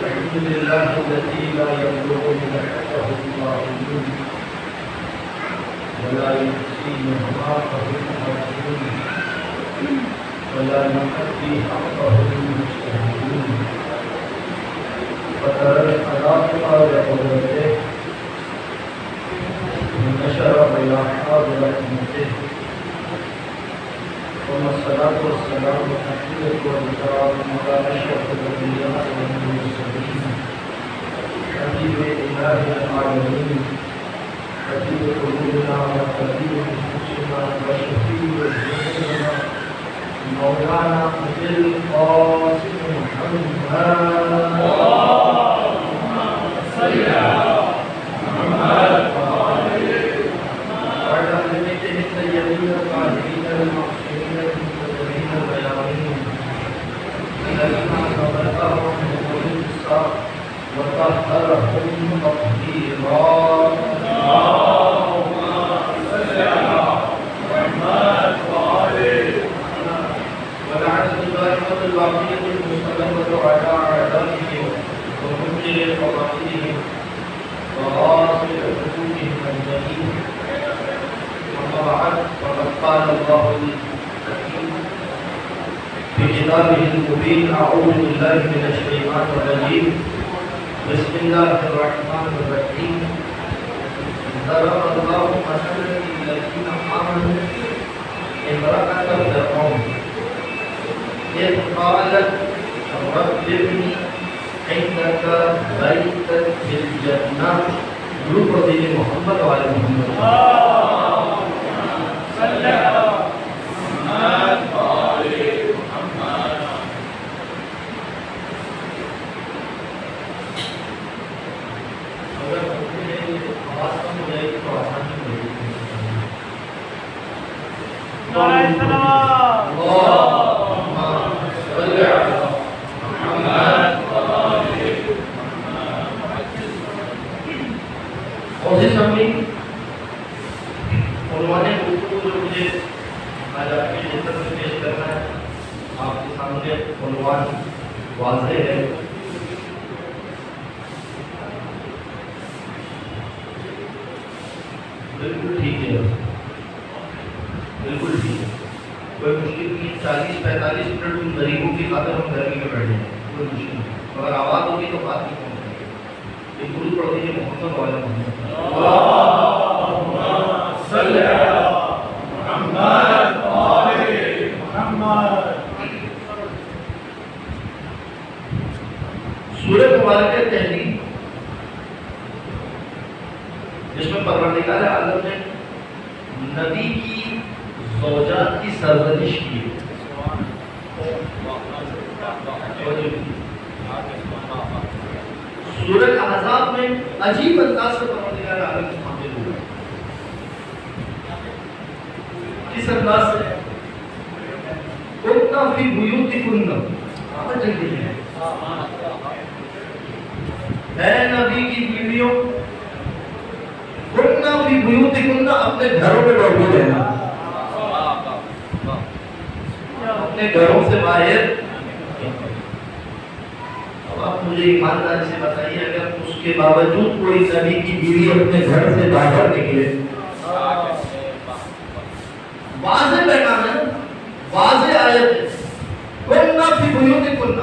الحمد لله الذي لا يبلغ ملكته الظالمون ولا يحصي مهراته الغافلون ولا يؤدي حقه المجتهدون وترى الخلائق بقدرته ونشر بلاحاض رحمته ثم الصلاة والسلام والتحية والإكرام على أشرف الأنبياء والمرسلين حبيب إله العالمين حبيب قلوبنا وحبيب نفوسنا وشفيع ذنوبنا مولانا أبي القاسم محمد اللهم صل على محمد وعلى آل بيته الطيبين الطاهرين المعصومين المقدسين البياضين الذين خلقهم من الرجس وطهرهم تطهيرا اللهم صل على محمد ولعنة الدائمة الباقية المستمرة على أعدائهم ومنكر قضائهم وغاصب حقوقهم أجمعين. أما بعد فقد قال الله الحكيم في كتابه المبين أعوذ بالله من الشيطان الرجيم بسم الله الرحمن الرحيم. ضرب الله مثلا للذين آمنوا امرأة فرعون إذ قالت رب ابن عندك بيتا في الجنة گروپ دین محمد والے محمد صلی اللہ محمد والے محمد. اگر آواز کم ہو جائے گی تو آسانی ہو جائے گی. نعرہ سلام اللہم صلی علی محمد والے محمد. عنوان گفتگو جو مجھے آج آپ کی خدمت میں پیش کرنا ہے آپ کے سامنے عنوان واضح ہے. بالکل ٹھیک ہے بالکل ٹھیک ہے کوئی مشکل نہیں. 40-45 منٹ ان غریبوں کی خاطر ہم گھر میں بیٹھے ہیں کوئی مشکل نہیں. اگر آواز ہوگی تو بات نہیں پہنچ جائے گی. یہ درود پڑھ دیجیے محمد والا محمد اللہم صلی علی محمد والے محمد. سورہ مبارکہ تحریم جس میں پروردگار عالم نے نبی کی زوجات کی سرزنش کی. سورہ احزاب میں عجیب انداز سے پروردگار عالم شامل ہوا. کس انداز سے؟ کُنَّ فِي بُيُوتِكُنَّ اے نبی کی بیویوں کُنَّ فِي بُيُوتِكُنَّ اپنے گھروں میں بیٹھے رہنا. اپنے گھروں سے باہر. اب آپ مجھے ایمانداری سے بتائیے اگر اس کے باوجود کوئی نبی کی بیوی اپنے گھر سے باہر نکلے واضح پیغام ہے واضح آیت ہے کُنَّ فِي بُيُوتِكُنَّ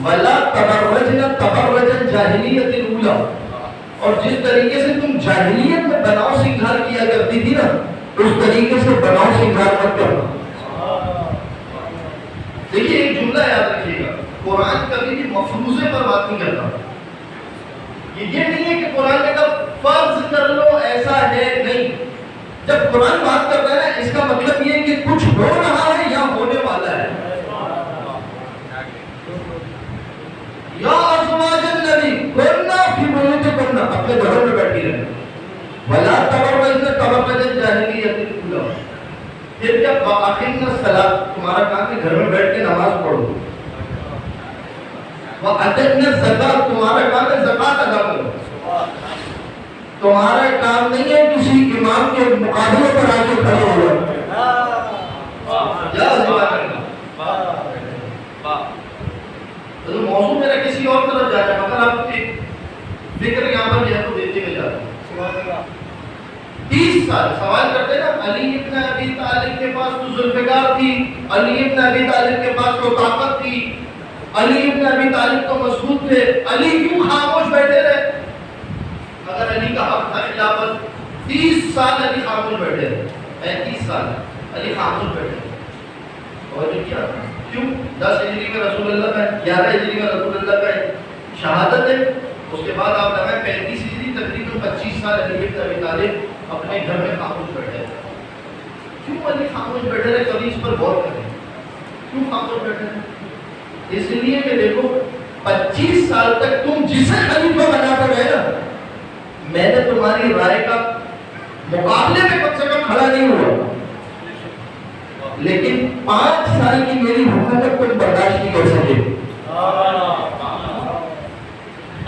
وَلَا تَبَرَّجْنَ تَبَرَّجَ الْجَاهِلِيَّةِ الْأُولَى. اور جس طریقے سے تم جاہلیت میں بناؤ سنگھار کیا کرتی تھی نا اس طریقے سے بناؤ سنگھار مت کرنا. دیکھیے ایک جملہ یاد رکھیے گا قرآن کبھی بھی مفروضے پر بات نہیں کرتا. یہ نہیں ہے کہ قرآن نے کہا فرض کر لو ایسا ہے نہیں. جب قرآن بات کرتا ہے نا اس کا مطلب یہ ہے کہ کچھ ہو رہا ہے یا ہونے والا ہے. یا ازواج النبی کُنَّ فِي بُيُوتِكُنَّ اپنے گھروں میں بیٹھی رہے. وَلَا تَبَرَّجْنَ تَبَرَّجَ الْجَاهِلِيَّةِ الْأُولَى. پھر جب وَأَقِمْنَ الصَّلَاةَ تمہارا کام ہے گھر میں بیٹھ کے نماز پڑھو. وَأَتَيْنَ الزَّكَاةَ تمہارا کام ہے زکوٰۃ ادا کرو. تمہارا کام نہیں ہے کسی امام کے مقابلے پر آ کے کھڑے ہو جاؤ. موضوع میرا کسی اور طرف سال سوال کرتے نا، علی ابن ابی طالب کے پاس تو ذوالفقار تھی، علی ابن ابی طالب کے پاس تو طاقت تھی، علی ابن ابی طالب تو مضبوط تھے، علی کیوں خاموش بیٹھے رہے؟ اگر علی کا حق تھا خلافت، 30 سال علی خاموش بیٹھے رہے، 35 سال علی خاموش بیٹھے رہے. اور جو کیا کیوں؟ 10 ہجری میں رسول اللہ کا 11 ہجری میں رسول اللہ کا شہادت ہے، اس کے بعد آپ لگائیں 35 ہجری، تقریباً 25 سال علی ابن ابی طالب اپنے گھر میں خاموش بیٹھے رہے. کیوں علی خاموش بیٹھے رہے؟ کبھی اس پر غور کریں. کیوں خاموش بیٹھے رہے؟ اس لیے کہ دیکھو 25 سال تک تم جسے خلیفہ بنا کر رہے نا، میں نے تمہاری رائے کا مقابلے میں کم سے کم کھڑا نہیں ہوا، لیکن 5 سال کی میری حکومت تم برداشت نہیں کر سکے.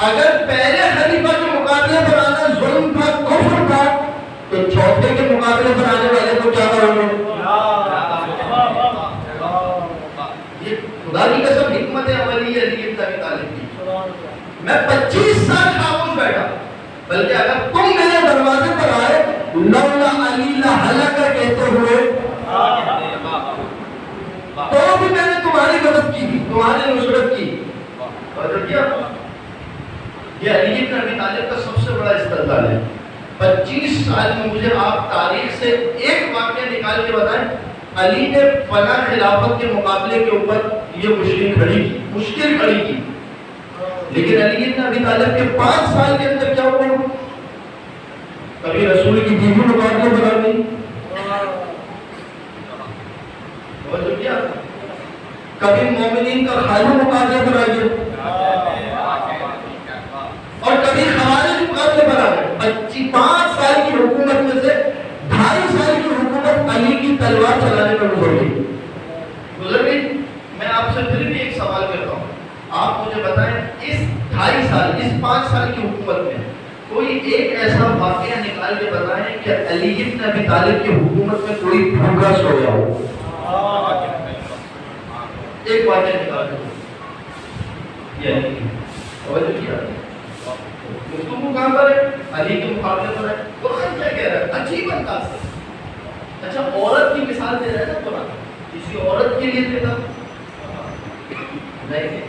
اگر پہلے خلیفہ کے مقابلے پر آنا ظلم تھا، کفر تھا، تو چوتھے کے مقابلے پر آنے والے کو کیا کرو گے؟ یہ خدا کی قسم حکمت عملی علی ابن ابی طالب کی. میں 25 سال خاموش بیٹھا، بلکہ اگر تم میرے دروازے پر آئے لولا علی لہلک کہتے ہوئے تو بھی میں نے تمہاری مدد کی، تمہاری نصرت کی. اور جو کیا یہ علی ابن ابی طالب کا سب سے بڑا استدلال ہے. 25 سال میں مجھے آپ تاریخ سے ایک واقعہ نکال کے بتائیں علی نے فلاں خلافت کے مقابلے کے اوپر یہ مشکل کھڑی کی. لیکن علی ابن ابی طالب کے 5 سال کے اندر کیا ہوا؟ کبھی رسول کی بیوی مقابلے پر آ گئی، کبھی مومنین کا خالو مقابلے پر آ گیا، اور کبھی خوارج مقابلے پر آ گئے. 5 سال کی حکومت میں سے 2.5 سال کی حکومت علی کی تلوار چلانے پر گزر گئی. میں آپ سے پھر بھی ایک سوال کرتا ہوں، آپ مجھے بتائیں اس 2.5 سال، اس 5 سال کی حکومت میں کوئی ایک ایسا واقعہ نکال کے بتائیں کہ علی ابن ابی طالب کی حکومت میں کوئی بھوکا سویا ہو. ایک واقعہ نکال کے توجہ کیا گفتگو کہاں پر ہے؟ علی کے مقابلے پر ہے. قرآن کیا کہہ رہا ہے؟ عجیب انداز سے. اچھا عورت کی مثال دے رہا ہے نا قرآن، کسی عورت کے لیے دیتا نہیں.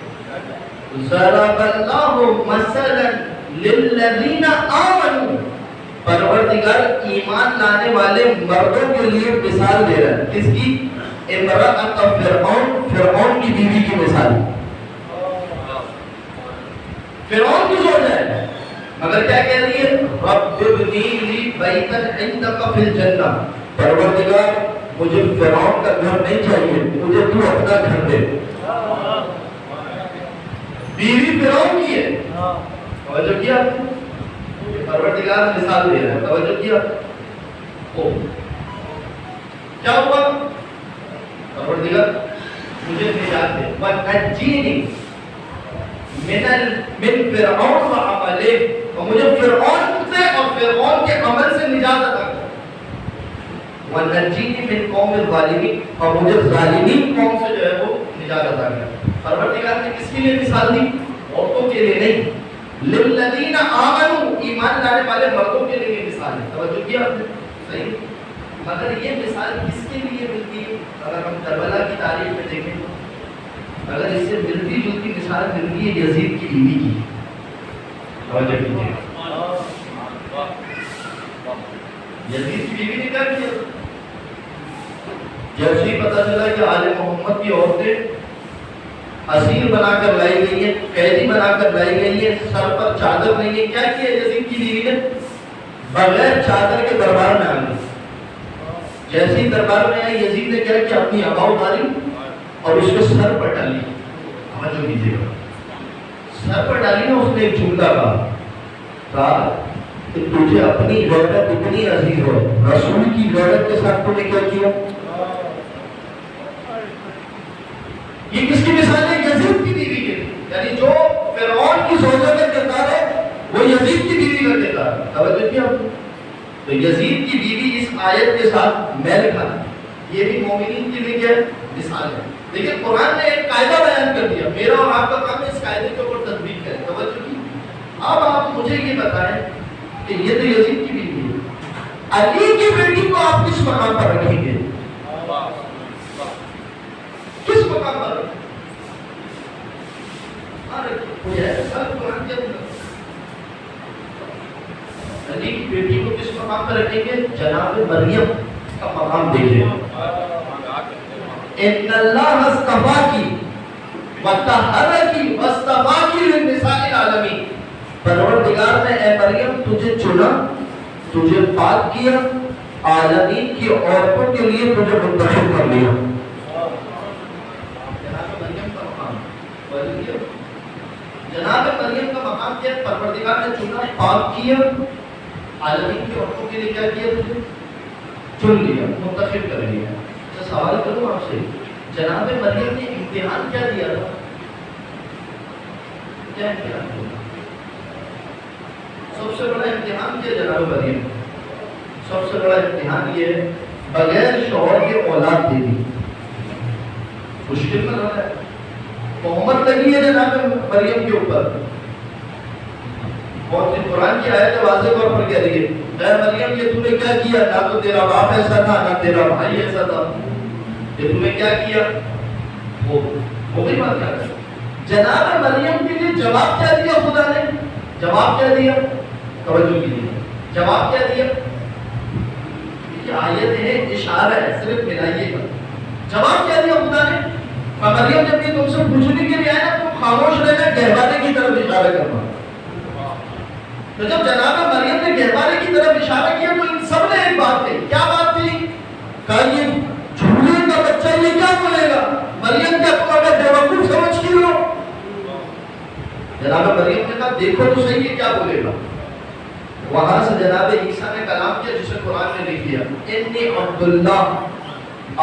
ضرب اللہ مثلا للذین آمنوا، پروردگار ایمان لانے والے مردوں کے لیے مثال دے رہا ہے. کس کی؟ امرأۃ فرعون، فرعون کی بیوی کی مثال. فرعون کی زوجہ ہے، مگر کیا کہہ رہی ہے؟ رب ابنی لی بیتا عندک فی الجنہ، پروردگار مجھے فرعون کا گھر نہیں چاہیے، مجھے تو اپنا گھر دے. بیوی فرعون کی ہے. توجہ کیا؟ پروردگار مثال دے رہا ہے. توجہ کیا؟ کیا ہوا؟ پروردگار مجھے نجات دے. وَنَجِّنِي من فرعون وعملہ، اور مجھے فرعون سے اور فرعون کے عمل سے نجات عطا کر. وَنَجِّنِي مِنْ قَوْمِ الظَّالِمِينَ، اور مجھے ظالمین قوم سے جو ہے وہ نجات عطا کر. پروردگار نے کس کے لیے مثال دی؟ عورتوں کے لیے نہیں. للذین آمنوا، ایمان لانے والے مردوں کے لیے مثال ہے. توجہ کیا آپ نے؟ صحیح. مگر یہ مثال کس کے لیے ملتی ہے؟ اگر ہم کربلا کی تاریخ میں دیکھیں، اگر اس سے ملتی جلتی مثال ملتی ہے یزید کی بیوی کی. توجہ کیجیے، یزید کی بیوی نے کیا کیا؟ جب سے پتہ چلا کہ آل محمد کی عورتیں اسیر بنا کر لائی گئی ہیں، قیدی بنا کر لائی گئی ہیں، سر پر چادر نہیں ہے، کیا کیا یزید کی بیوی نے؟ بغیر چادر کے دربار میں آ گئی. جیسے ہی دربار میں آئی، یزید نے کیا کیا؟ اپنی عبا اتاری اور اس کو سر پر ڈالی. توجہ کیجیے گا، سر پر ڈالی نا. اس نے ایک جملہ کہا کہ تجھے اپنی غیرت اتنی عزیز ہے، رسول کی غیرت کے ساتھ تو نے کیا کیا؟ یہ کس کی مثال ہے؟ یزید کی بیوی کے. یعنی جو فرعون کی زوجہ کا کردار ہے وہ یزید کی بیوی کا کردار ہے. توجہ کیا؟ تو یزید کی بیوی اس آیت کے ساتھ میل کھانا، یہ بھی مومنین کے لیے کیا مثال ہے. لیکن قرآن نے ایک قاعدہ بیان کر دیا، میرا اور آپ کا کام ہے اس قاعدے کے اوپر تطبیق کریں. توجہ کی. اب آپ مجھے یہ بتائیں کہ یہ تو یزید کی بیوی ہے، علی کی بیٹی کو آپ کس مقام پر رکھیں گے؟ کس مقام پر رکھیں گے؟ علی کی بیٹی کو کس مقام پر رکھیں گے؟ جناب مریم کا مقام دے دیں. ان اللہ اصطفاکی وطہرکی واصطفاکی للنساء العالمین. پروردگار نے اے مریم تجھے چنا، تجھے پاک کیا، عالمین کی عورتوں کے لیے تجھے منتخب کر لیا. جناب مریم کا مقام کیا؟ پروردگار نے چنا، پاک کیا، عالمین کی عورتوں کے لیے کیا کیا؟ تجھے چن لیا، منتخب کر لیا. اچھا سوال کروں آپ سے، جناب مریم نے امتحان کیا دیا تھا؟ کیا امتحان دیا؟ سب سے بڑا امتحان کیا جناب مریم؟ سب سے بڑا امتحان یہ بغیر شوہر کے اولاد دے دی. مشکل میں رہا ہے، تہمت لگی ہے جناب مریم کے اوپر. اور قرآن کی آیت واضح طور پر کہہ رہی ہے اے مریم یہ تم نے کیا کیا؟ نہ تو تیرا باپ ایسا تھا نہ تیرا بھائی ایسا تھا، یہ تم نے کیا کیا؟ وہ بھی بات کیا ہے. جناب مریم کے لیے جواب کیا دیا خدا نے؟ جواب کیا دیا؟ توجہ کیجیے، جواب کیا دیا؟ یہ آیت ہے، اشارہ ہے، صرف ملائیے گا. جواب کیا دیا خدا نے؟ مریم جب یہ تم سے پوچھنے کے لیے آئے نا تو خاموش رہنا، گہوارے کی طرف اشارہ کرنا. تو جب جناب مریم نے گہوارے کی طرف اشارہ کیا تو ان سب نے ایک بات کہی. کیا بات تھی؟ کہا یہ جھولے کا بچہ یہ کیا بولے گا؟ مریم کیا تم اگر بیوقوف سمجھتی ہو؟ جناب مریم نے کہا دیکھو تو صحیح یہ کیا بولے گا. وہاں سے جناب عیسیٰ نے کلام کیا جسے قرآن نے لکھ دیا انی عبداللہ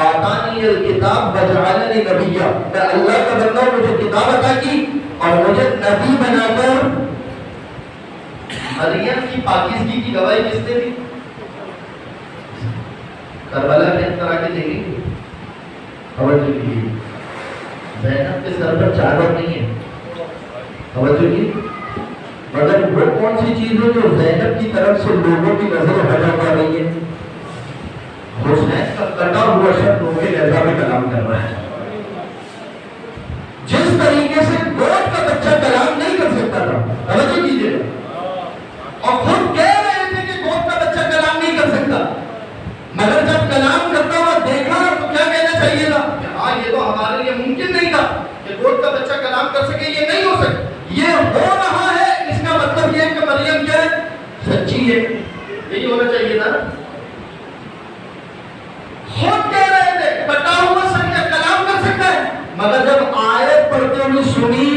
آتانی الکتاب وجعلنی نبیہ. میں اللہ کا بندہ ہوں، مجھے کتاب عطا کی اور مجھے نبی بنا کر. مریم کی پاکیزگی کی گواہی کس نے دی؟ کربلا کے اندر آ کے دیکھیں گے توجہ کیجیے، زینب کے سر پر چادر نہیں ہے. توجہ کیجیے، مگر وہ کون سی چیز ہے جو زینب کی طرف سے لوگوں کی نظر ہٹا کر رہی ہے؟ حسین کا کٹا ہوا شخص لوگوں کے لہجہ میں کلام کر رہا ہے. جس طریقے سے گود کا بچہ کلام نہیں کر سکتا تھا، توجہ کیجیے، اور خود کہہ رہے تھے کہ گود کا بچہ کلام نہیں کر سکتا، مگر جب کلام کرتا ہوا دیکھا تو کیا کہنا چاہیے تھا کہ ہاں یہ تو ہمارے لیے ممکن نہیں تھا کہ گود کا بچہ کلام کر سکے، یہ نہیں ہو سکتا. یہ ہو رہا ہے، اس کا مطلب یہ ہے کہ مریم کیا ہے؟ سچی ہے. یہی ہونا چاہیے تھا. خود کہہ رہے تھے کٹا ہوا سر کیا کلام کر سکتا ہے، مگر جب آیت پڑھتے ہوئے سنی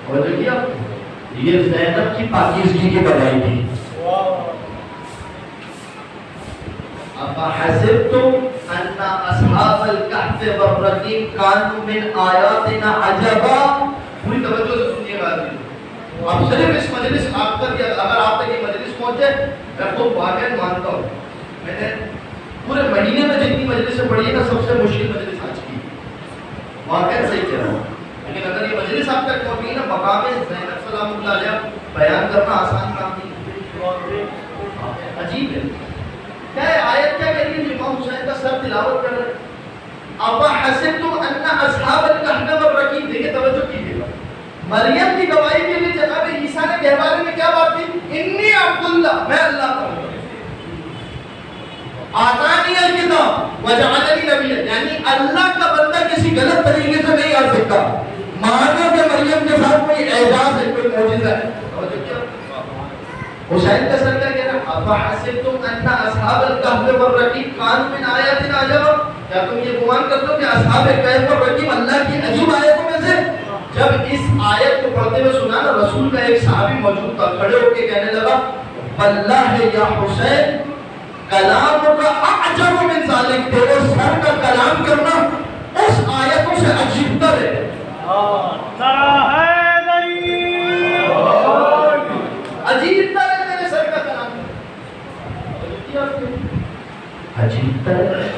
اور دیکھیے یہ زینب کی پاکیزگی کی گواہی تھی. افحسبتم ان اصحاب الکہف والرقیم کانوا من آیاتنا عجبا. پوری توجہ سے سنیے گا. اب صرف اس مجلس آپ تک، اگر آپ تک یہ مجلس پہنچے، میں خود واقعی مانتا ہوں میں نے پورے مہینے میں جتنی مجلسیں پڑھی ہے نا سب سے مشکل مجلس آج کی، واقعی صحیح کہہ رہا ہوں. لیکن اگر یہ مجلس آپ تک پہنچی نا، مقام زینب سلام اللہ علیہ بیان کرنا آسان کام نہیں، عجیب ہے. کیا ہے آیت کیا کہہ رہی ہے؟ امام حسین کا سر تلاوت کر رہے. افحسبتم ان اصحاب الکہف والرقیم. دیکھیں توجہ کیجیے گا، مریم کی گواہی کے لیے جناب عیسیٰ نے گہوارے میں کیا بات کی؟ انی عبداللہ، میں اللہ کا ہوں. آتانی الکتاب وجعلنی نبیہ، یعنی اللہ کا بندہ کسی غلط طریقے سے نہیں آ سکتا. مانو کہ مریم کے ساتھ کوئی اعجاز ہے، کوئی معجزہ ہے. حسین کا سر کیا کہہ رہا ہے؟ افحسبتم ان اصحاب الکہف والرقیم کانوا من آیاتنا عجبا. کیا تم یہ گمان کرتے ہو کہ اصحاب کہف اور رقیم اللہ کی عجیب آیتوں میں سے؟ جب اس آیت کو پڑھتے ہوئے سنا نا، رسول کا ایک صحابی موجود تھا، کھڑے ہو کے کہنے لگا واللہ یا حسین کلام کا اعجب من ذالک. تیرے سر کا کلام کرنا اس آیتوں سے عجیب تر ہے. عجیب تر ہے تیرے سر کا کلام کرنا، عجیب تر ہے.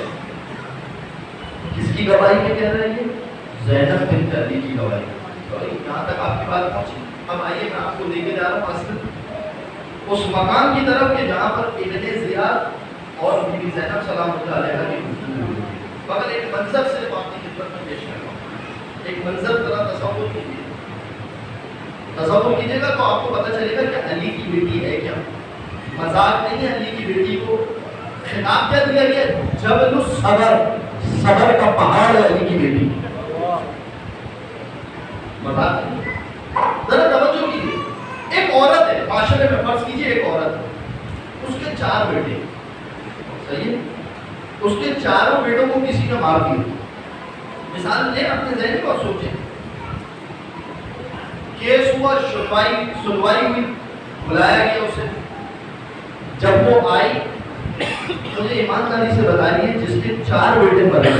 کس کی گواہی میں کہہ رہے ہیں؟ زینب بنت علی کی گواہی. یہاں تک آپ کی بات پہنچی. اب آئیے میں آپ کو لے کے جا رہا ہوں اصل اس مکان کی طرف کہ جہاں پر ابن زیاد اور بی بی زینب سلام اللہ علیہا کی گفتگو ہوئی. مگر ایک منظر صرف آپ کی خدمت میں پیش کرتا ہوں. ایک منظر ذرا تصور کیجیے. تصور کیجیے گا تو آپ کو پتہ چلے گا کہ علی کی بیٹی ہے کیا. مذاق نہیں ہے. علی کی بیٹی کو خطاب کیا دیا گیا؟ جبل الصبر، صبر کا پہاڑ ہے علی کی بیٹی. مذاق نہیں. ذرا توجہ کیجیے. ایک عورت ہے معاشرے میں، فرض کیجیے ایک عورت ہے، اس کے 4 بیٹے، صحیح ہے؟ اس کے 4 بیٹوں کو کسی نے مار دیا. مثال لیں اپنے ذہن کو اور سوچیں. کیس ہوا، سنوائی ہوئی، بلایا گیا اسے. جب وہ آئی مجھے ایمانداری سے بتائیے جس کے 4 بیٹے مرے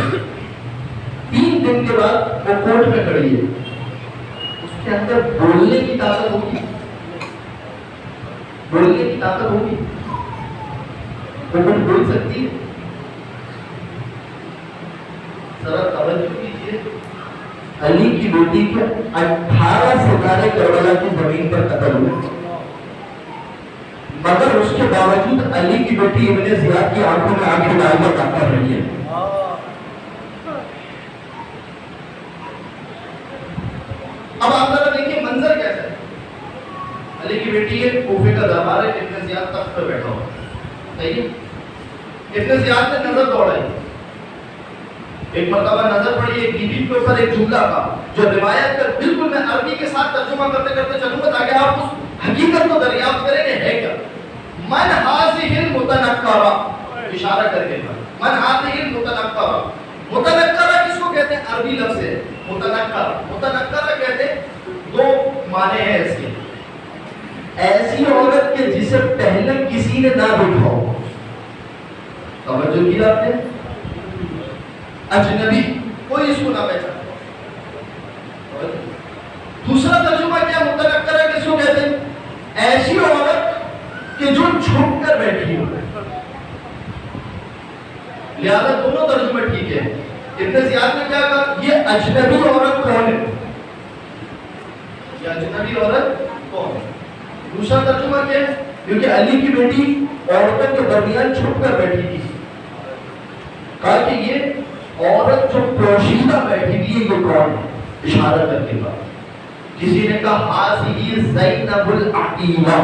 3 دن کے بعد وہ کورٹ میں کھڑی ہے، اس کے اندر بولنے کی طاقت ہوگی؟ بولنے کی طاقت ہوگی؟ وہ کچھ بول سکتی ہے؟ ذرا توجہ کیجیے. علی کی بیٹی کے 18 ستارے کربلا کی زمین پر قتل ہوئے، مگر اس کے باوجود علی کی بیٹی ابن زیاد کی آنکھوں میں آنکھیں ڈال کر کام کر رہی ہے. اب آپ ذرا دیکھیے منظر کیسا ہے. علی کی بیٹی ہے، کوفے کا دربار ہے، ابن زیاد تخت پر بیٹھا ہوا. صحیح ہے؟ ابن زیاد نے نظر دوڑائی. ایک مرتبہ نظر پڑی ایک بی بی کے اوپر ایک جملہ کا جو روایت کر بالکل میں عربی کے ساتھ ترجمہ کرتے کرتے چلوں گا تاکہ آپ اس حقیقت کو دریافت کریں کہ ہے کیا. من هذه المتنکرہ، اشارہ کر کے من هذه المتنکرہ. متنکرہ کس کو کہتے ہیں؟ عربی لفظ ہے متنکرہ. متنکرہ کہتے ہیں 2 معنی ہیں اس کے. ایسی عورت کے جسے پہلے کسی نے نہ دیکھا ہو. توجہ کی آپ نے؟ اجنبی، کوئی اس کو نہ پہچانا. دوسرا ترجمہ کیا متنکرہ کس کو کہتے ہیں؟ ایسی عورت کہ جو چھپ کر بیٹھی ہو. لہذا دونوں ترجمے ٹھیک ہے. ابن زیاد نے کیا کہا؟ یہ اجنبی عورت کون ہے؟ یہ اجنبی عورت کون ہے؟ دوسرا ترجمہ کیا ہے؟ کیونکہ علی کی بیٹی عورتوں کے درمیان چھپ کر بیٹھی تھی. کہا کہ یہ عورت جو پوشیدہ بیٹھی ہوئی ہے یہ کون ہے؟ اشارہ کر کے کہا. کسی نے کہا ہاذی زینب العقیلہ،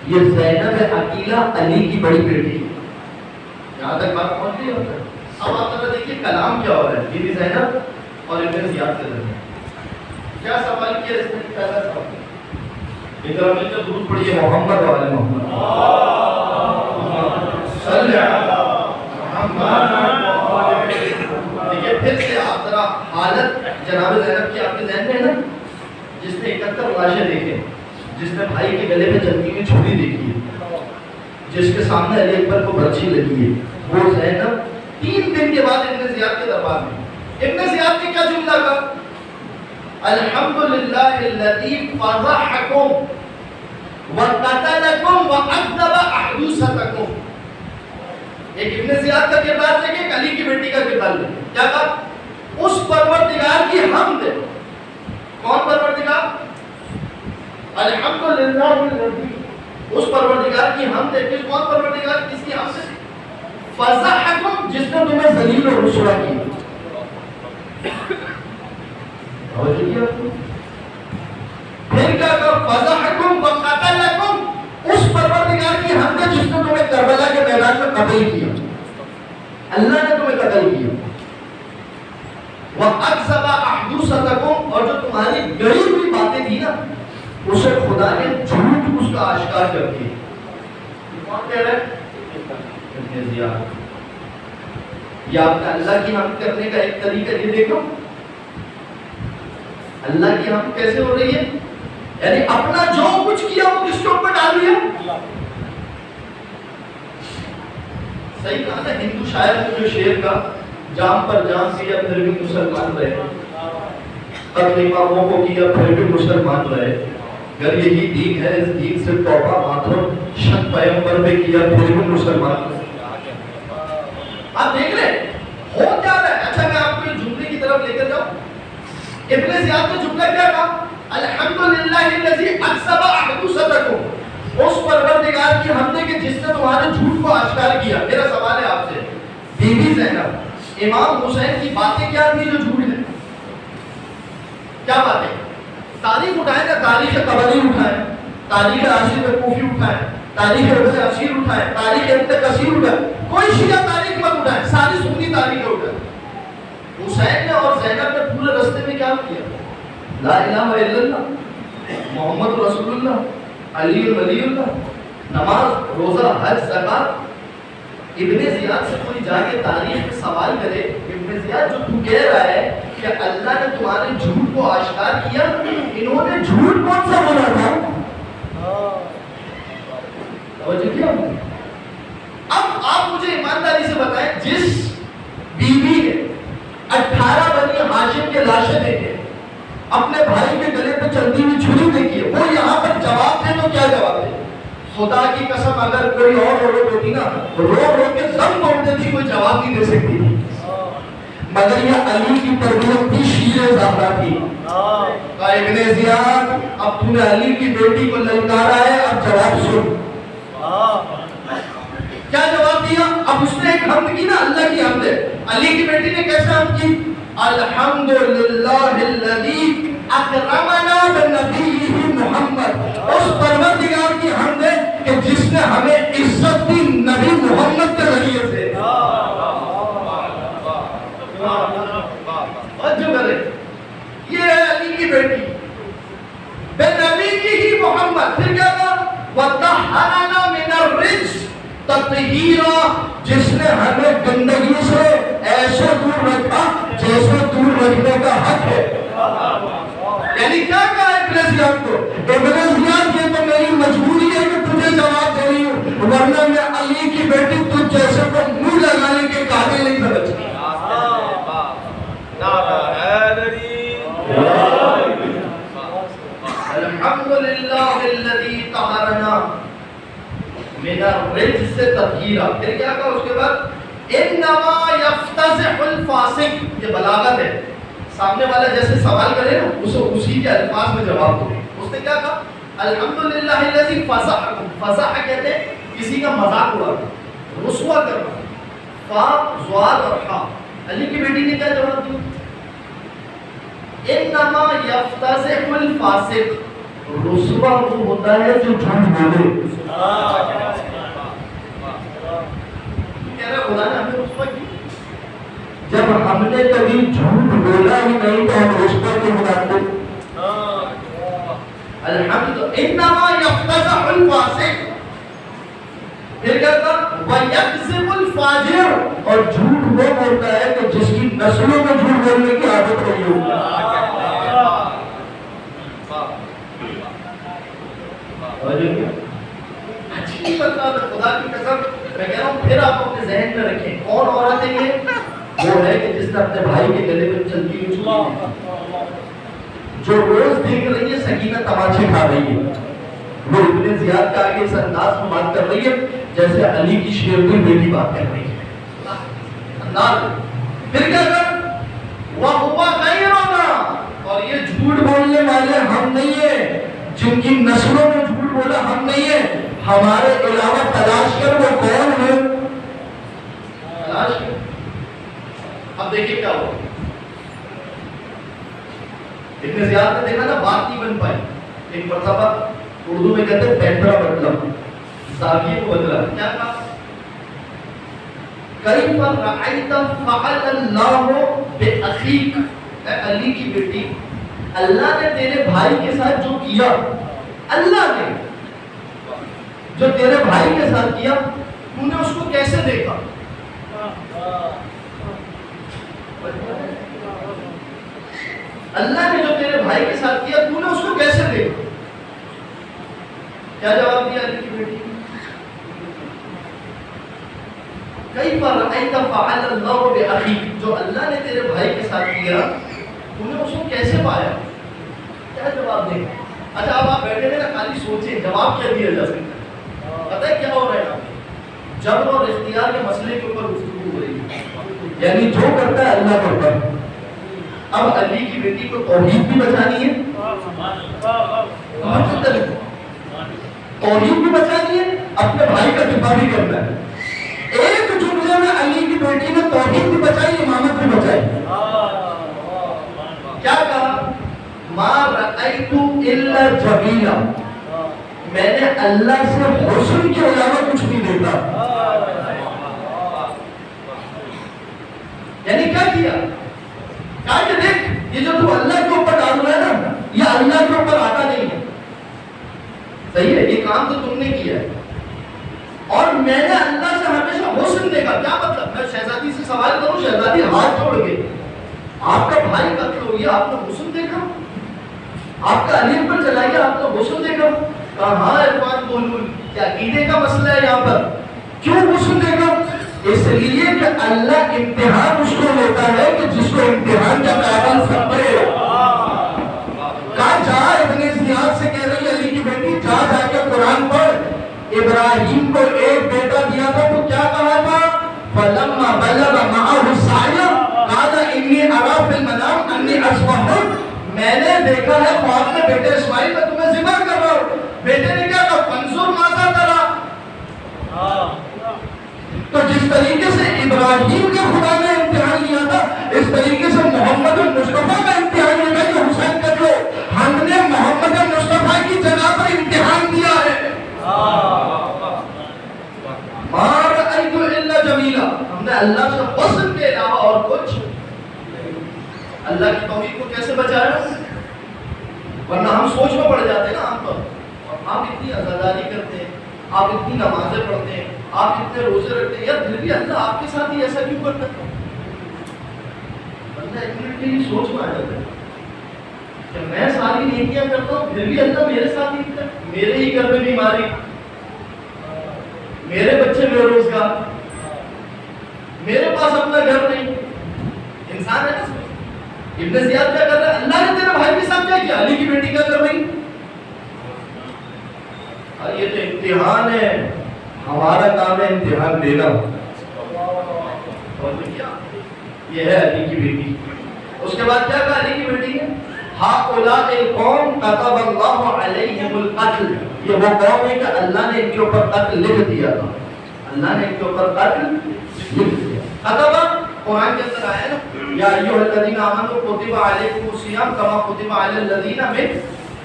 یہ زینب عقیلہ علی کی بڑی بیٹی. یہاں تک بات پہنچ گئی ہوتا ہے. اب آپ ذرا دیکھیے کلام کیا ہو رہا ہے بی بی زینب اور ابن زیاد کے درمیان. کیا سوال کیا اس نے؟ پہلا سوال اقرا مل کر درود پڑھیے محمد و آل محمد صلی اللہ محمد. دیکھیے پھر سے آپ ذرا حالت جناب زینب کی آپ کے ذہن میں ہے نا، جس نے 71 لاشیں دیکھے، جس نے بھائی کے گلے میں چمکی ہوئی چھری دیکھی ہے، جس کے سامنے علی اکبر کو برچھی لگی ہے، وہ زینب 3 دن کے بعد ابن زیاد کے دربار میں. ابن زیاد نے کیا جملہ کہا؟ الحمدللہ الذی فرحکم وقتلکم وعذب احدوثتکم. ایک ابن زیاد کا کردار دیکھیں، ایک علی کی بیٹی کا کردار دیکھیں. کیا کہا؟ اس پروردگار کی حمد ہے. کون پروردگار؟ الحمدللہ الذی، اس پروردگار کی حمد ہے. کس کون پروردگار؟ کس کی حمد ہے؟ فضحکم، جس نے تمہیں ذلیل و رسوا کیا. پھر کیا کہا؟ فضحکم وقتلکم، اس پروردگار کی حمد ہے جس نے تمہیں کربلا کے میدان میں قتل کیا. اللہ نے تمہیں قتل کیا. وَأَكْسَبَ أَحْدُوثَتَكُمْ، اور جو تمہاری گڑی ہوئی باتیں تھی نا اسے خدا نے جھوٹ اس کا آشکار کر دیا. کون کہہ رہا ہے؟ ابن زیاد. یہ آپ نے اللہ کی حمد کرنے کا ایک طریقہ یہ دیکھو. اللہ کی حمد کیسے ہو رہی ہے؟ یعنی اپنا جو کچھ کیا وہ کس کے اوپر ڈال دیا. صحیح کہا نا ہندو شاعر نے جو شعر کا جام پر جان کیا پھر بھی مسلمان رہے، قتل اماموں کو کیا پھر بھی مسلمان رہے. اگر یہی دین ہے اس دین سے توبہ ماتھو، شک پیغمبر میں کیا پھر بھی مسلمان رہے. آپ دیکھ رہے ہو کیا رہا ہے. اچھا میں آپ کو ایک جملے کی طرف لے کر جاؤں. ابن زیاد نے جملہ کیا کہا؟ الحمدللہ الذی اکسب احدثتکم، اس پروردگار کی حمد ہے کہ جس نے تمہارے جھوٹ کو آشکار کیا۔ میرا سوال ہے آپ سے، بی بی زینب امام حسین کی باتیں کیا تھی جو جھوٹ ہے؟ کیا باتیں؟ تاریخ اٹھائے نا، تاریخ طبری اٹھائے، تاریخ عاشر کوفی اٹھائے، تاریخ ابن عشیر اٹھائے، تاریخ ابن کثیر اٹھائے، کوئی شیعہ تاریخ مت اٹھائے، ساری سنی تاریخ اٹھائے۔ حسین نے اور زینب نے پورے رستے میں کیا کیا؟ لا الہ الا اللہ، محمد رسول اللہ، علی ولی اللہ، نماز روزہ حج زکات۔ ابن زیاد سے کوئی جا کے تاریخ میں سوال کرے، ابن زیاد جو تو کہہ رہا ہے کہ اللہ نے تمہارے جھوٹ کو آشکار کیا، انہوں نے جھوٹ کون سا بولا تھا؟ توجہ کیا؟ اب آپ مجھے ایمانداری سے بتائیں، جس بیوی نے 18 بنی ہاشم کے لاشیں دیکھے، اپنے بھائی کے گلے پہ چلتی ہوئی چھری دیکھی ہے، وہ یہاں پر جواب دے تو کیا جواب دے؟ خدا کی قسم اگر کوئی اور عورت ہوتی نا، رو رو کے سب توڑتے تھی، کوئی جواب نہیں دے سکتی تھی۔ مگر یہ علی کی تربیت تھی، شیر زہرا تھی۔ کہا ابن زیاد اب تو نے علی کی بیٹی کو للکارا ہے، اب جواب سن۔ کیا جواب دیا؟ اب اس نے ایک حمد کی نا، اللہ کی حمد ہے۔ علی کی بیٹی نے کیسے حمد کی؟ الحمدللہ الذی اکرمنا بنبیہ محمد، اس پروردگار کی حمد ہے کہ جس نے ہمیں عزت دی نبی محمد کے ذریعے سے۔ یہ ہے علی کی بیٹی بنبیہ محمد۔ پھر کیا کہا؟ وطہرنا من الرجس تطہیرا، جس نے ہمیں گندگی سے ایسے دور رکھا جیسے دور رکھنے کا حق ہے۔ یعنی کیا کہا ابن زیاد کو؟ ابن زیاد یہ تو میری مجبوری ہے کہ تجھے جواب دے رہی ہوں، ورنہ میں علی کی بیٹی تجھ جیسے کو منہ لگانے کے قابل نہیں سمجھتی۔ الحمدللہ الذی طہرنا من الرجس تطہیرا۔ پھر کیا کہا اس کے بعد؟ انما یفتضح الفاسق، یہ بلاغت ہے، سامنے والا جیسے سوال کرے نا اسے اسی کے الفاظ میں جواب دو۔ اس نے کیا کہا؟ الحمدللہ الذی فضحکم، فضح کہتے ہیں کسی کا مذاق اڑانا، رسوا کرنا۔ فا ضاد اور حا، علی کی بیٹی نے کیا جواب دیا؟ انما یفتضح الفاسق، رسوا وہ ہوتا ہے جو جھوٹ بولے۔ خدا نے ہمیں رسوا کی؟ جب ہم نے کبھی جھوٹ بولا ہی نہیں تو ہم رسوا کے مطابق۔ الحمد انما یفتضح الفاسق۔ پھر کہتا ویکذب الفاجر، اور جھوٹ وہ بولتا ہے کہ جس کی نسلوں میں جھوٹ بولنے کی عادت رہی ہو۔ اچھی بات ہے، خدا کی قسم میں کہہ رہا ہوں، پھر آپ اپنے ذہن میں رکھیں کون عورت ہے یہ؟ وہ ہے کہ جس نے اپنے بھائی کے گلے پہ چلتی ہوئی چھری، جو روز دیکھ رہی ہے سکینہ تماچے کھا رہی ہے، وہ ابن زیاد کا آگے اس انداز میں بات کر رہی ہے جیسے علی کی شیرنی بیٹی بات کر رہی ہے۔ انداز۔ پھر کیا کر؟ وَهُوَ غَيْرُنَا، اور یہ جھوٹ بولنے والے ہم نہیں ہیں، جن کی نسلوں میں جھوٹ بولا ہم نہیں ہیں، ہمارے علاوہ تلاش کر وہ کون ہے؟ تلاش کر۔ اب دیکھیں کیا ہوا، ابن زیاد نے دیکھا نا بات نہیں بن پائی، ایک مرتبہ اردو میں کہتے ہیں پیٹرا بدلا، زاویے کو بدلا۔ کیا کہا؟ کیف رأیت فعل اللہ بأخیک، اے علی کی بیٹی، اللہ نے تیرے بھائی کے ساتھ جو کیا، اللہ نے جو تیرے بھائی کے ساتھ کیا، تو نے اس کو کیسے دیکھا؟ اللہ نے جو تیرے بھائی کے ساتھ کیا، تو نے اس کو کیسے دیکھا؟ کیا جواب دیا علی کی بیٹی؟ کیف رأیت فعل اللہ بأخیک، جو اللہ نے تیرے بھائی کے ساتھ کیا، تو نے اس کو کیسے پایا؟ کیا جواب دیں؟ اچھا اب آپ بیٹھے ہیں نا، خالی سوچیں جواب کیا دیا جا سکتا ہے۔ پتہ ہے کیا ہو رہا ہے یہاں پہ؟ جبر اور اختیار کے مسئلے کے اوپر گفتگو ہو رہی ہے، یعنی جو کرتا ہے اللہ کرتا ہے۔ اب علی کی بیٹی کو توحید بھی بچانی ہے، توحید بھی بچانی ہے، اپنے بھائی کا دفاع بھی کرنا ہے۔ ایک جملے میں علی کی بیٹی نے توحید بھی بچائی، امامت بھی بچائی۔ کیا کہا؟ ما رأیت الا جمیلا، میں نے اللہ سے حسن کے علاوہ کچھ نہیں دیکھا۔ یعنی کیا کیا؟ کہا کہ دیکھ یہ جو تو اللہ کے اوپر ڈال رہا ہے نا، یہ اللہ کے اوپر آتا نہیں ہے، صحیح ہے، یہ کام تو تم نے کیا ہے، اور میں نے اللہ سے ہمیشہ حسن دیکھا۔ کیا مطلب؟ میں شہزادی سے سوال کروں، شہزادی ہاتھ جوڑ کے، آپ کا بھائی قتل ہو گیا، آپ نے حسن دیکھا؟ آپ کا علی پر چلائیے، آپ نے حسن دیکھا؟ کہا ہاں عرفان بولو، کیا عقیدے کا مسئلہ ہے یہاں پر؟ کیوں حسن دیکھا؟ اس لیے کہ اللہ امتحان اس کو لیتا ہے کہ جس کو امتحان کا قابل سمجھے۔ کہا جا، ابن زیاد سے کہہ رہی علی کی بیٹی، جا کے قرآن پڑھ، ابراہیم کو ایک بیٹا دیا تھا تو کیا کہا تھا؟ فَلَمَّا بَلَغَ مَعَهُ السَّعْيَ قَالَ إِنِّي أَرَىٰ فِي الْمَنَامِ أَنِّي أَذْبَحُكَ، میں نے دیکھا ہے خواب میں بیٹے اسماعیل میں تمہیں ذبح کر رہا ہوں۔ بیٹے نے کیا کہا؟ فَانظُرْ مَاذَا تَرَىٰ۔ تو جس طریقے سے ابراہیم کے خدا نے امتحان لیا تھا، اس طریقے سے محمد مصطفیٰ کا امتحان لیا کہ حسین کر لو، ہم نے محمد مصطفیٰ کی جگہ پر امتحان دیا ہے۔ ما رأیت الا جمیلا، ہم نے اللہ سے حسن کے علاوہ اور کچھ، اللہ کی توحید کو کیسے بچایا؟ ورنہ ہم سوچ میں پڑ جاتے ہیں نا ہم پر، اور آپ اتنی عزاداری کرتے ہیں، آپ اتنی نمازیں پڑھتے ہیں، آپ اتنے روزے رکھتے ہیں، یا پھر بھی اللہ آپ کے ساتھ ہی ایسا کیوں کرتا ہے؟ بندہ ایک منٹ کے لیے سوچ میں آ جاتا ہے کہ میں ساری نیکیاں کرتا ہوں، پھر بھی اللہ میرے ساتھ ہی کرتا ہے، میرے ہی گھر میں بیماری، میرے بچے بے روزگار، میرے پاس اپنا گھر نہیں۔ انسان ہے نا، ابن زیاد کیا کر رہا ہے؟ اللہ نے تیرے بھائی کے ساتھ کیا کیا؟ علی کی بیٹی کیا کر رہی؟ یہ تو امتحان ہے، ہمارا کام ہے امتحان دینا۔ اور کیا یہ ہے علی کی بیٹی۔ اس کے بعد کیا کہا علی کی بیٹی نے؟ ہؤلاء القوم کتب اللہ علیہم القتل، یہ وہ قوم ہے کہ اللہ نے ان کے اوپر قتل لکھ دیا تھا، اللہ نے ان کے اوپر قتل لکھ دیا۔ کتب قرآن کے اندر آیا نا، یا ایھا الذین آمنوا کتب علیکم الصیام کما کتب علی الذین من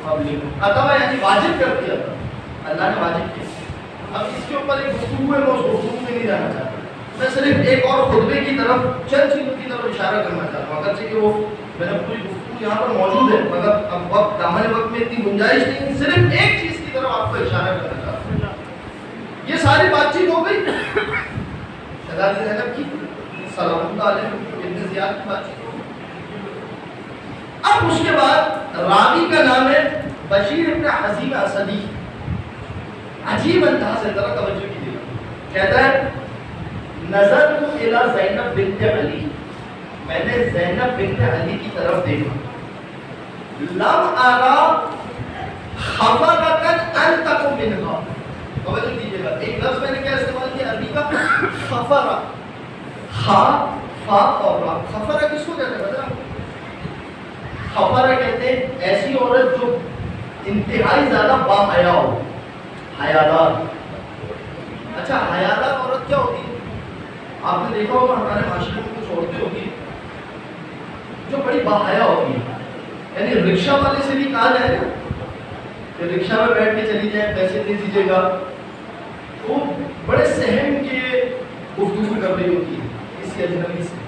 قبلکم، کتب یعنی واجب کر دیا تھا، اللہ نے واجب کیا۔ اب اس کے اوپر ایک گفتگو ہے، میں اس گفتگو میں نہیں جانا چاہتا، میں صرف ایک اور خطبے کی طرف، چند چیزوں کی طرف اشارہ کرنا چاہتا ہوں، اگرچہ کہ وہ میرا پوری گفتگو یہاں پر موجود ہے، مگر اب وقت دامن وقت میں اتنی گنجائش نہیں، صرف ایک چیز کی طرف آپ کو اشارہ کرنا چاہتا ہوں۔ یہ ساری بات چیت ہو گئی شہزادی زینب کی، سلام اللہ علیہ، ابن زیاد کی بات چیت ہو گئی۔ اب اس کے بعد راوی کا نام ہے بشیر ابن حزیم اسدی، عجیب انداز ہے، ذرا توجہ کیجیے، کہتا ہے نظر تو الی زینب بنت علی، میں نے زینب بنت علی کی طرف دیکھا، لم ارا خفرۃ انتق منها، توجہ دیجیے گا، ایک لفظ میں نے کیا استعمال کیا عربی کا؟ خفرہ، خا فا اور را، خفرہ کس کو کہتے ہیں پتہ ہے؟ خفرہ کہتے ہیں ایسی عورت جو انتہائی زیادہ با حیا ہو، حیادار۔ اچھا حیادار عورت کیا ہوتی ہے؟ آپ نے دیکھا ہوگا ہمارے معاشرے میں کچھ عورتیں ہوتی ہیں جو بڑی باحیا ہوتی ہیں، یعنی رکشہ والے سے بھی کہا جائے نا کہ رکشہ میں بیٹھ کے چلی جائیں، پیسے دے دیجیے گا، وہ بڑے سہم کے گفتگو کر رہی ہوتی ہے کسی اجنبی سے۔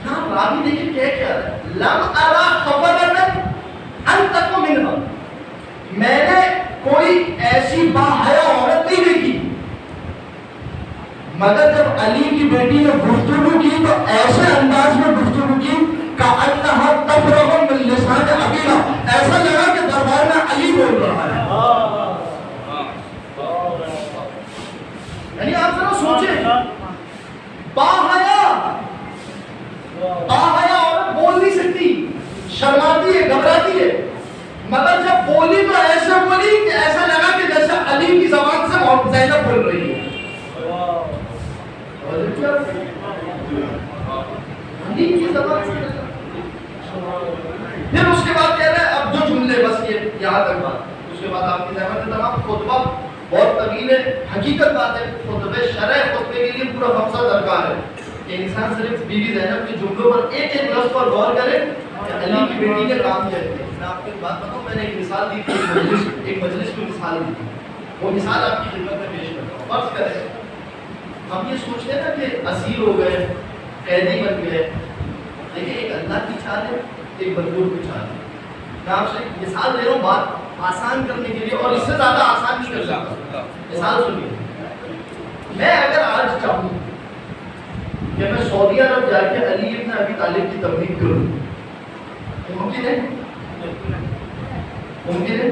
یہاں راوی دیکھیں کہہ کیا رہا ہے، لم ارا خفرۃ انتق منها، میں نے کوئی ایسی باحیا عورت نہیں دیکھی، مگر جب علی کی بیٹی نے گفتگو کی تو ایسے انداز میں گفتگو کی کأنہا تفرغ من لسان ابیہا، ایسا لگا کہ دربار میں علی بول رہا ہے۔ یعنی آپ ذرا سوچیں، باحیا عورت بول نہیں سکتی، شرماتی ہے، گھبراتی ہے، مگر جب بولی تو ایسے بولی کہ ایسا لگا کہ جیسے علی کی زبان سے زینب بول رہی ہے۔ علی کی زبان سے نکلا. پھر اس کے بعد کہہ رہے ہیں اب جو جملے بس یہ یہاں تک بات. اس کے بعد آپ کی زحمت تمام خطبہ بہت طویل ہے. حقیقت بات ہے خطبے شرح خطبے کے لیے پورا ہفتہ درکار ہے کہ انسان صرف بیوی زینب کے جملوں پر ایک ایک لفظ پر غور کرے کہ علی کی بیٹی نے کام کیا ہے. میں آپ کو ایک بات بتاؤں, میں نے ایک مثال دی تھی, ایک مجلس کو مثال دی تھی. وہ مثال آپ کی خدمت میں پیش کرتا ہوں. فرض کریں ہم یہ سوچتے ہیں نا کہ اسیر ہو گئے, قیدی بن گئے, لیکن ایک اللہ کی چال ہے, ایک بندور کی چال ہے. میں آپ سے ایک مثال دے رہا ہوں بات آسان کرنے کے لیے, اور اس سے زیادہ آسان نہیں کر سکتا. مثال سنیے, میں اگر آج چاہوں کہ میں سعودی عرب جا کے علی ابن ابی طالب کی تبلیغ کروں, ممکن ہے؟ ممکن ہے؟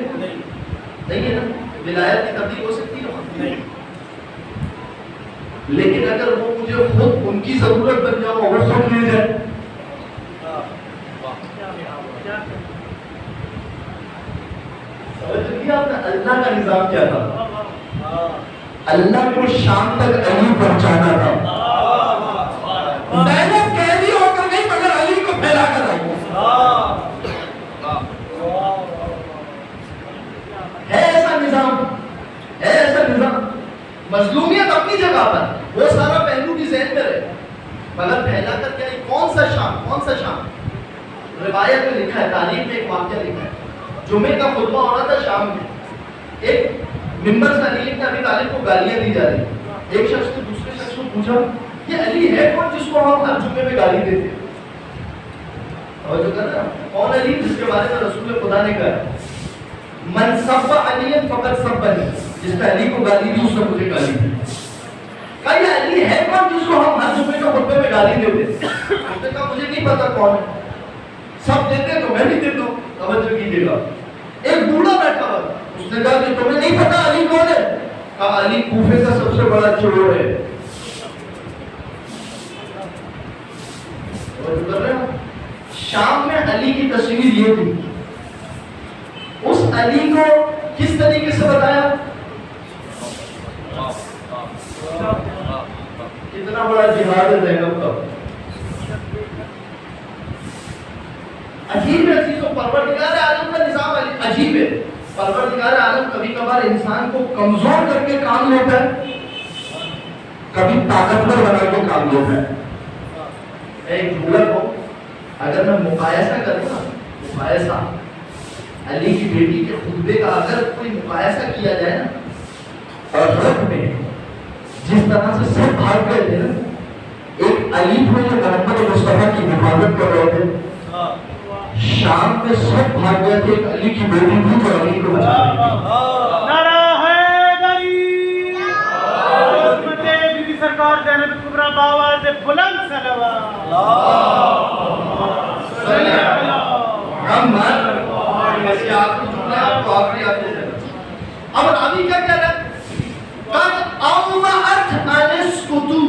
نہیں ہے نا. ولایت کی تبلیغ ہو سکتی ہے نہیں. لیکن اگر وہ مجھے خود ان کی ضرورت بن جاؤ, اوور سٹ لے جائے, آپ نے اللہ کا نظام کیا تھا؟ اللہ کو شام تک علی پہنچانا تھا. زینب قیدی ہو کر نہیں مگر علی کو پھیلا کر آئی. ہے ایسا نظام, ہے ایسا نظام. مظلومیت اپنی جگہ پر, وہ سارا پہلو بھی ذہن میں رہے, مگر پھیلا کر کیا, کون سا شام, کون سا شام. روایت میں لکھا ہے, تاریخ میں ایک واقعہ لکھا ہے, جمعے کا خطبہ ہو رہا تھا شام میں. ایک ممبر سے علی ابن ابی طالب کو گالیاں دی جا رہی. ایک شخص نے دوسرے شخص کو پوچھا یہ علی ہے کون جس کو ہم ہر جمعے میں گالی دیتے ہیں؟ اور جو کہا نا کون علی جس کے بارے میں رسول خدا نے کہا من سب علی فقط سب علی, جس نے علی کو گالی دی اس نے مجھے گالی دی. کہا یہ علی ہے کون جس کو ہم ہر جمعے کے خطبے میں گالی دیتے ہیں؟ اس نے کہا مجھے نہیں پتا کون ہے, سب دیتے ہیں تو میں بھی دیتا ہوں. توجہ کیجیے گا. ایک بوڑھا بیٹھا ہوا, اس نے کہا کہ تمہیں نہیں پتا علی کون ہے؟ کہا علی کوفے کا سب سے بڑا چور ہے. شام میں علی کی تصویر یہ تھی. اس علی کو کس طریقے سے بتایا, کتنا بڑا جہاد ہے زینب کا. عجیب ہے چیزوں. پروردگار عالم کا نظام عجیب ہے. پروردگار عالم کبھی کبھار انسان کو کمزور کر کے کام لیتا ہے, کبھی طاقتور بنا کے کام لیتا ہے. ایک جھولا کو اگر میں مقایسہ کروں نا, مقایسہ علی کی بیٹی کے خطبے کا اگر کوئی مقایسہ کیا جائے نا, اور حق میں جس طرح سے سب بھاگ گئے تھے نا, ایک علی تھے جو محمد مصطفیٰ کی حفاظت کر رہے تھے, شام میں سب بھاگ گئے تھے, ایک علی کی بیٹی تھی جو علی کو بچا رہی تھی. نعرہ حیدری, حضرت بی بی سرکار زینب کبریٰ باواز بلند صلوات. اب راوی کیا کہہ رہا ہے, قد اومعت انسکتو.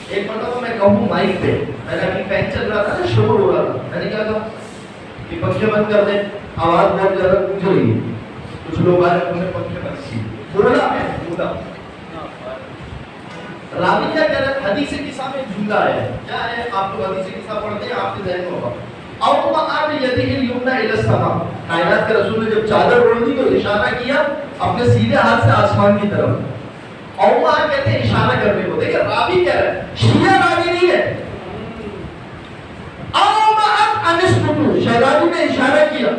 ایک مرتبہ میں کہوں مائک پہ, میں نے اپنی پین چل رہا تھا نا, شور ہو رہا تھا, میں نے کیا کہا کہ پنکھے بند کر دیں, آواز بہت زیادہ گونج رہی ہے. کچھ لوگ آ رہے ہیں, پنکھے بند کی. بولا میں بولا. راوی کیا کہہ رہا ہے, حدیث قصہ میں جملہ ہے, کیا ہے, آپ لوگ حدیث قصہ پڑھتے ہیں, آپ کے ذہن میں ہوگا. اومعت یدہ الیمنی الی السماء, کائنات کے رسول نے جب چادر اوڑھ دی تو اشارہ کیا اپنے سیدھے ہاتھ سے آسمان کی طرف. اوما کہتے ہیں اشارہ کرنے کو. دیکھیں راوی کہہ رہا ہے, شیعہ راوی نہیں ہے. اومعت انسکتو, شہزادی نے اشارہ کیا.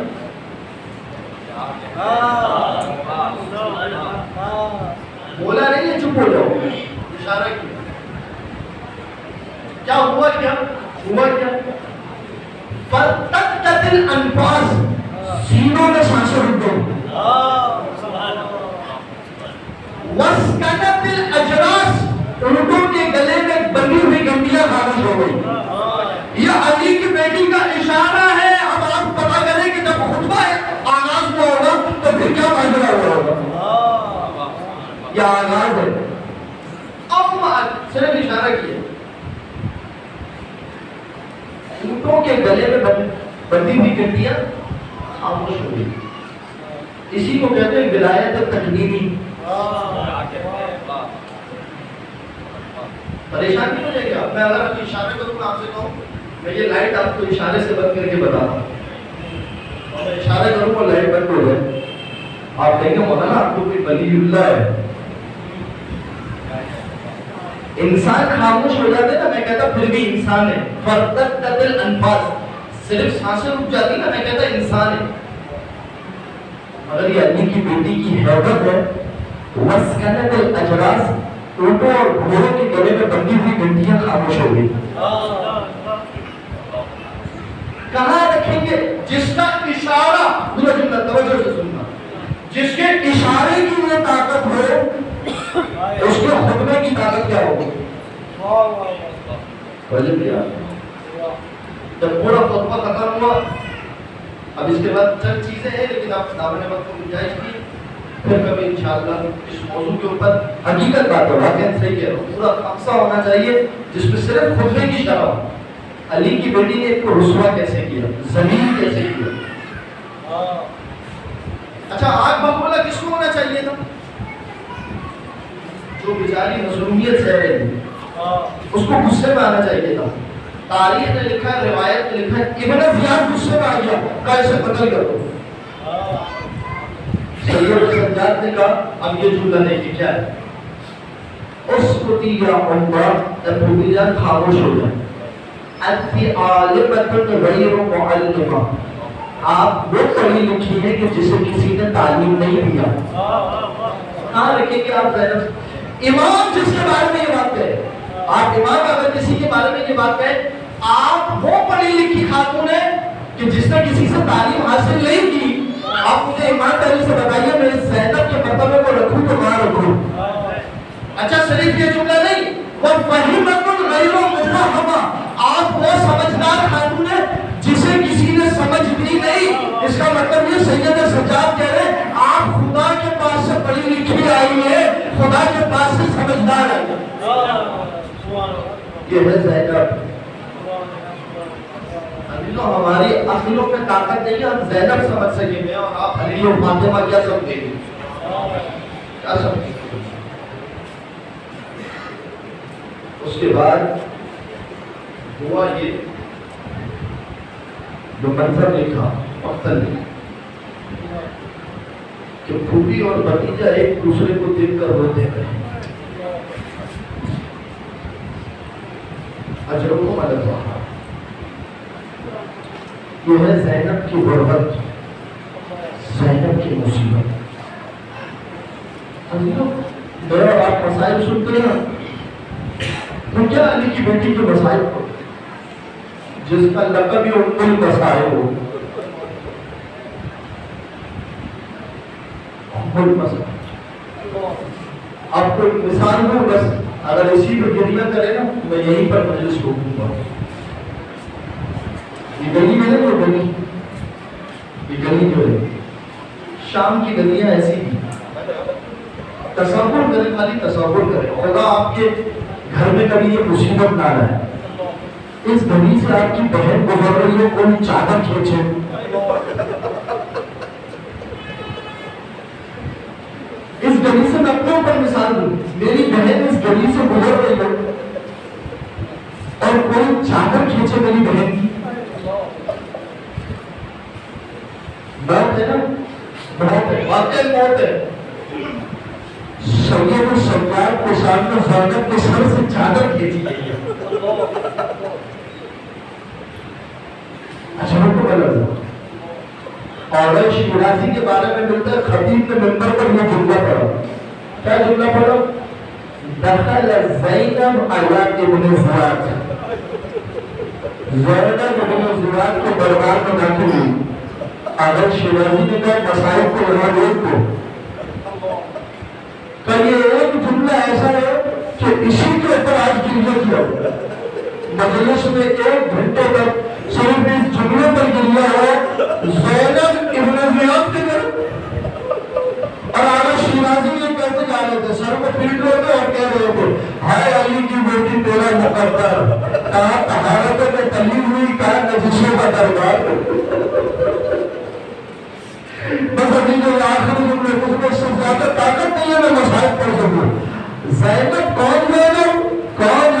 بولا نہیں ہے چپ ہو جاؤ, اشارہ کیا. کیا ہوا, کیا ہوا, کیا فرتقت الانفاس, سینوں میں سانسیں رک گئی. وسکنت الاجراس, اونٹوں کے گلے میں بندھی ہوئی گنڈیاں خاموش ہو گئی. یہ علی کی بیٹی کا اشارہ ہے. اب آپ پتا کریں کہ جب خطبہ آغاز میں ہوگا تو پھر کیا ماجرا ہوا ہوگا. یہ آغاز ہے. اب صرف اشارہ کیا, اونٹوں کے گلے میں بندھی ہوئی گنڈیاں خاموش ہو گئی. اسی کو کہتے ہیں ولایت تقلیدی. پریشان نہیں ہو جائے گا؟ میں اگر آپ کو اشارہ کروں آپ سے کہوں میں یہ لائٹ آپ کو اشارے سے بند کر کے بتا رہا ہوں، اور میں اشارہ کروں وہ لائٹ بند ہو جائے، آپ کہیں گے مولانا آپ کو کوئی ولی اللہ ہے؟ انسان خاموش ہو جاتے نا، میں کہتا پھر بھی انسان ہے، فردت الانفاس، صرف سانسیں رک جاتی نا، میں کہتا انسان ہے۔ مگر یہ علی کی بیٹی کی حیبت ہے، وسکنت الاجراس، اونٹوں اور گھوڑوں کے گلے میں بندی ہوئی گھنٹیاں خاموش ہو گئی۔ کہاں رکھیں گے؟ جس کا اشارہ، پورا جملہ توجہ سے سننا، جس کے اشارے کی وہ طاقت ہو، اس کے خطبے کی طاقت کیا ہوگی؟ جب پورا خطبہ ختم ہوا، اب اس کے بعد چند چیزیں ہیں لیکن آپ دعوت وقت کو گنجائش کی، پھر کبھی انشاءاللہ اس موضوع کے اوپر حقیقت بات ہے، واقعا صحیح کہہ رہا ہوں، پورا خمسہ ہونا چاہیے جس میں صرف خطبے کی شرح ہو، علی کی بیٹی نے ایک کو رسوا کیسے کیا، زمین کیسے کیا۔ اچھا آگ بھگولا کس کو ہونا چاہیے تھا؟ جو بیچاری مظلومیت سے رہی اس کو غصے میں آنا چاہیے تھا۔ تاریخ نے لکھا ہے، روایت نے لکھا ہے، ابن زیاد غصے میں آ گیا، کہا اسے قتل کر دو۔ سید سجاد نے کہا اب یہ جملہ دیکھیں کیا ہے، اسکتی یا عمرہ، ابو جان خاموش ہو جائے، انت عالمۃ غیر معلمہ، آپ وہ پڑھی لکھی ہے کہ جسے کسی نے تعلیم نہیں دیا۔ کہاں رکھیں گے آپ زینب؟ امام جس کے بارے میں یہ بات کہے، آپ امام اگر کسی کے بارے میں یہ بات کہے، آپ وہ پڑھی لکھی خاتون ہے کہ جس نے کسی سے تعلیم حاصل نہیں کی، آپ مجھے ایمانداری سے بتائیے میں اس زینب کے مرتبے کو رکھوں تو کہاں رکھوں؟ اچھا صرف یہ جملہ نہیں، وَفَهِمَةٌ غَيْرُ مُفَهَّمَةٍ، آپ وہ سمجھدار خاتون ہے جسے کسی نے سمجھ دی نہیں۔ اس کا مطلب یہ سید سجاد کہہ رہے ہیں آپ خدا کے پاس سے پڑھی لکھی آئی ہے، خدا کے پاس سے سمجھدار آئی ہے۔ یہ ہے زینب۔ ابھی تو ہماری عقلوں پہ طاقت نہیں ہے ہم زینب سمجھ سکیں گے، اور آپ علی و فاطمہ کیا سمجھیں گے؟ کیا سمجھیں گے؟ اس کے بعد ہوا یہ جو منظر لکھا مقتل لکھا کہ پھوپھی اور بھتیجا ایک دوسرے کو دیکھ کر روتے رہے، اجرکم علی اللہ۔ یہ ہے زینب کی غربت، زینب کی مصیبت۔ میرا آپ مسائل سنتے ہیں تو کیا علی کی بیٹی کے مسائل کو جس کا لقب ہی ام المسائل ہو، ام المسائل۔ آپ کو ایک مثال ہو، بس اگر اسی پہ گریہ کرے نا میں یہیں پر مجلس روکوں گا۔ یہ گلی میں نہیں، وہ گلی، یہ گلی جو ہے شام کی گلیاں ایسی تھی، تصور کریں، خالی تصور کریں، خدا آپ کے گھر میں کبھی یہ مصیبت نہ آئے، اس گلی سے آپ کی بہن گزر رہی ہے، کوئی چادر کھینچے، اس گلی سے میں اپنے اوپر مثال دوں، میری بہن اس گلی سے گزر رہی ہے اور کوئی چادر کھینچے میری بہن کی، بات ہے نا، بہت ہے، واقعی بہت ہے۔ سید السجاد کے سامنے زینب کے سر سے چادر کھینچی گئی ہے۔ اچھا کو غلط ہے، اور شیرازی کے بارے میں ملتا ہے، خطیب نے منبر پر یہ جملہ پڑھا، کیا جملہ پڑھا؟ دخل زینب علی ابن زیاد، زینب ابن زیاد کے دربار میں داخل ہوئی۔ اگر شیرازی نے کہا مسائل کو یہاں روک دو، کہ یہ ایک جملہ ایسا ہے کہ اسی کے اوپر آج گریہ کیا مجلس میں 1 گھنٹے تک صرف اس جملے پر گریہ ہو، زینب ابن زیاد کے گھر، اور آگے شیرازی یہ کہتے جا رہے تھے، سر کو پیٹ رہے تھے اور کہہ رہے تھے ہائے علی کی بیٹی تیرا مقدر، کہاں طہارتوں میں تلی ہوئی، کہاں نجسوں کا دربار۔ بس ابھی جو آخری جملے اس میں سے زیادہ طاقت نہیں ہے میں مسائل پڑھ سکوں۔ زینب کون زینب؟ کون